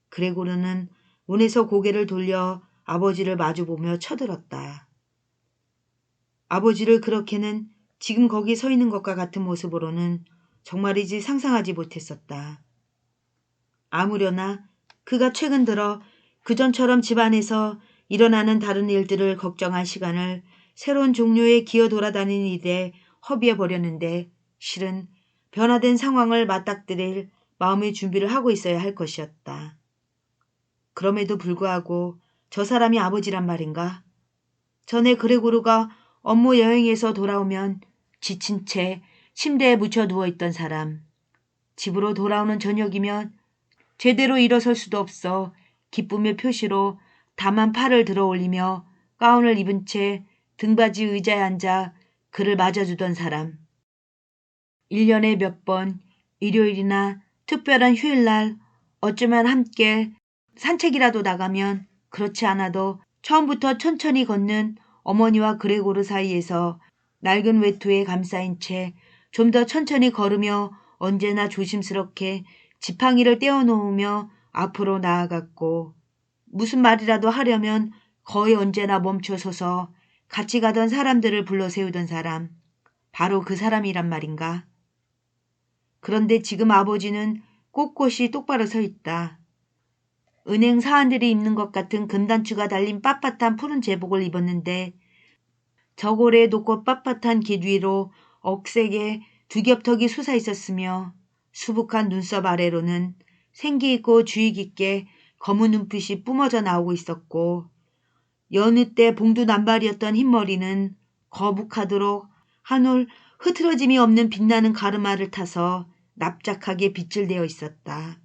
S1: 그레고르는 문에서 고개를 돌려 아버지를 마주보며 쳐들었다. 아버지를 그렇게는 지금 거기 서 있는 것과 같은 모습으로는 정말이지 상상하지 못했었다. 아무려나 그가 최근 들어 그전처럼 집안에서 일어나는 다른 일들을 걱정할 시간을 새로운 종류의 기어 돌아다니는 일에 허비해 버렸는데 실은 변화된 상황을 맞닥뜨릴 마음의 준비를 하고 있어야 할 것이었다. 그럼에도 불구하고 저 사람이 아버지란 말인가? 전에 그레고르가 업무 여행에서 돌아오면 지친 채 침대에 묻혀 누워있던 사람. 집으로 돌아오는 저녁이면 제대로 일어설 수도 없어 기쁨의 표시로 다만 팔을 들어 올리며 가운을 입은 채 등받이 의자에 앉아 그를 맞아주던 사람. 1년에 몇 번 일요일이나 특별한 휴일날 어쩌면 함께 산책이라도 나가면 그렇지 않아도 처음부터 천천히 걷는 어머니와 그레고르 사이에서 낡은 외투에 감싸인 채 좀 더 천천히 걸으며 언제나 조심스럽게 지팡이를 떼어놓으며 앞으로 나아갔고 무슨 말이라도 하려면 거의 언제나 멈춰서서 같이 가던 사람들을 불러 세우던 사람. 바로 그 사람이란 말인가. 그런데 지금 아버지는 꼿꼿이 똑바로 서 있다. 은행 사원들이 입는 것 같은 금단추가 달린 빳빳한 푸른 제복을 입었는데 저고리에 높고 빳빳한 깃 위로 억세게 두 겹턱이 솟아 있었으며 수북한 눈썹 아래로는 생기 있고 주의 깊게 검은 눈빛이 뿜어져 나오고 있었고 여느 때 봉두 남발이었던 흰머리는 거북하도록 한 올 흐트러짐이 없는 빛나는 가르마를 타서 납작하게 빗질되어 있었다.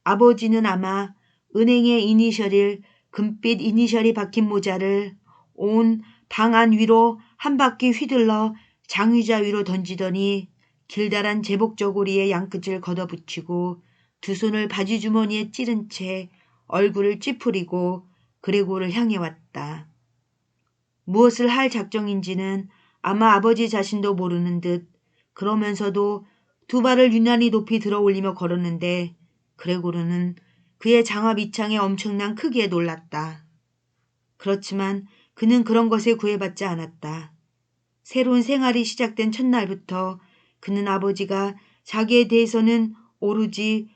S1: 아버지는 아마 은행의 이니셜일 금빛 이니셜이 박힌 모자를 온 방 안 위로 한 바퀴 휘둘러 장의자 위로 던지더니 길다란 제복 저고리에 양끝을 걷어붙이고 두 손을 바지 주머니에 찌른 채 얼굴을 찌푸리고 그레고를 향해 왔다. 무엇을 할 작정인지는 아마 아버지 자신도 모르는 듯 그러면서도 두 발을 유난히 높이 들어 올리며 걸었는데 그레고르는 그의 장화 밑창에 엄청난 크기에 놀랐다. 그렇지만 그는 그런 것에 구애받지 않았다. 새로운 생활이 시작된 첫날부터 그는 아버지가 자기에 대해서는 오로지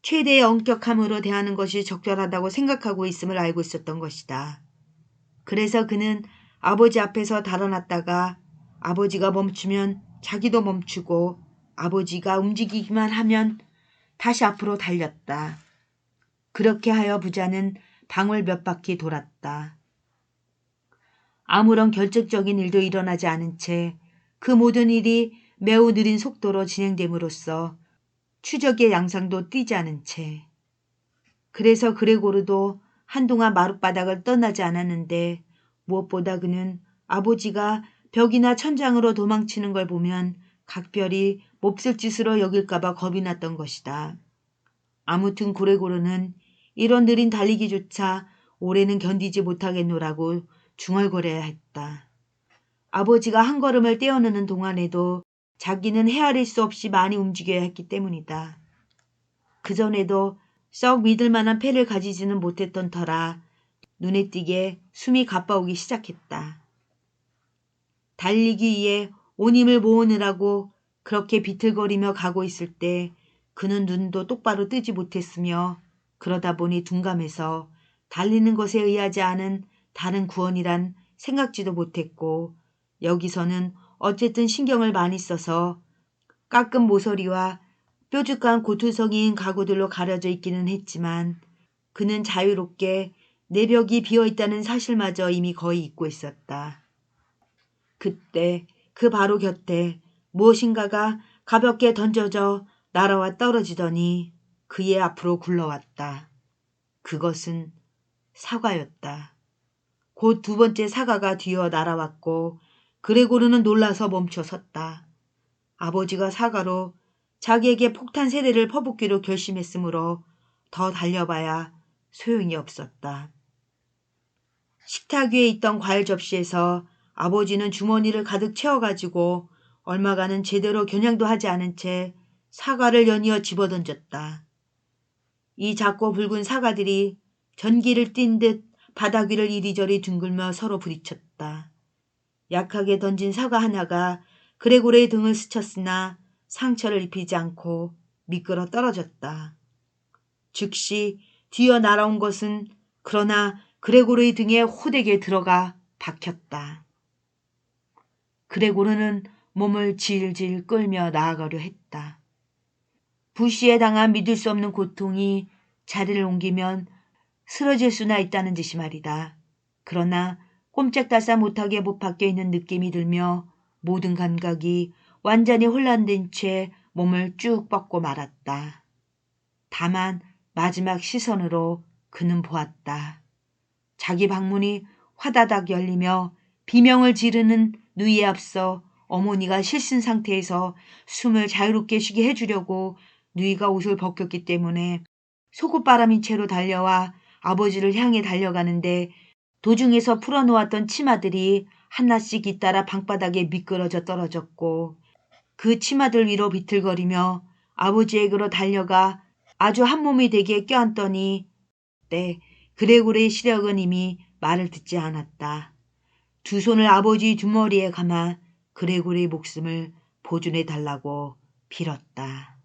S1: 최대의 엄격함으로 대하는 것이 적절하다고 생각하고 있음을 알고 있었던 것이다. 그래서 그는 아버지 앞에서 달아났다가 아버지가 멈추면 자기도 멈추고 아버지가 움직이기만 하면 다시 앞으로 달렸다. 그렇게 하여 부자는 방을 몇 바퀴 돌았다. 아무런 결정적인 일도 일어나지 않은 채 그 모든 일이 매우 느린 속도로 진행됨으로써 추적의 양상도 띄지 않은 채. 그래서 그레고르도 한동안 마룻바닥을 떠나지 않았는데 무엇보다 그는 아버지가 벽이나 천장으로 도망치는 걸 보면 각별히 몹쓸 짓으로 여길까봐 겁이 났던 것이다. 아무튼 그레고르는 이런 느린 달리기조차 올해는 견디지 못하겠노라고 중얼거려야 했다. 아버지가 한 걸음을 떼어놓는 동안에도 자기는 헤아릴 수 없이 많이 움직여야 했기 때문이다. 그전에도 썩 믿을 만한 패를 가지지는 못했던 터라 눈에 띄게 숨이 가빠오기 시작했다. 달리기 위해 온 힘을 모으느라고 그렇게 비틀거리며 가고 있을 때 그는 눈도 똑바로 뜨지 못했으며 그러다 보니 둔감해서 달리는 것에 의하지 않은 다른 구원이란 생각지도 못했고 여기서는 어쨌든 신경을 많이 써서 깎은 모서리와 뾰족한 고투성이인 가구들로 가려져 있기는 했지만 그는 자유롭게 내벽이 비어있다는 사실마저 이미 거의 잊고 있었다. 그때 그 바로 곁에 무엇인가가 가볍게 던져져 날아와 떨어지더니 그의 앞으로 굴러왔다. 그것은 사과였다. 곧 두 번째 사과가 뒤어 날아왔고 그레고르는 놀라서 멈춰 섰다. 아버지가 사과로 자기에게 폭탄 세례를 퍼붓기로 결심했으므로 더 달려봐야 소용이 없었다. 식탁 위에 있던 과일 접시에서 아버지는 주머니를 가득 채워가지고 얼마간은 제대로 겨냥도 하지 않은 채 사과를 연이어 집어던졌다. 이 작고 붉은 사과들이 전기를 띈 듯 바닥 위를 이리저리 둥글며 서로 부딪혔다. 약하게 던진 사과 하나가 그레고레의 등을 스쳤으나 상처를 입히지 않고 미끄러 떨어졌다. 즉시 뒤어 날아온 것은 그러나 그레고르의 등에 호되게 들어가 박혔다. 그레고르는 몸을 질질 끌며 나아가려 했다. 부시에 당한 믿을 수 없는 고통이 자리를 옮기면 쓰러질 수나 있다는 듯이 말이다. 그러나 꼼짝달싹 못하게 못 박혀 있는 느낌이 들며 모든 감각이 완전히 혼란된 채 몸을 쭉 뻗고 말았다. 다만 마지막 시선으로 그는 보았다. 자기 방문이 화다닥 열리며 비명을 지르는 누이에 앞서 어머니가 실신 상태에서 숨을 자유롭게 쉬게 해주려고 누이가 옷을 벗겼기 때문에 속옷바람인 채로 달려와 아버지를 향해 달려가는데 도중에서 풀어놓았던 치마들이 하나씩 잇따라 방바닥에 미끄러져 떨어졌고 그 치마들 위로 비틀거리며 아버지에게로 달려가 아주 한몸이 되게 껴안더니 그레고레의 시력은 이미 말을 듣지 않았다. 두 손을 아버지 두 머리에 감아 그레고레의 목숨을 보존해 달라고 빌었다.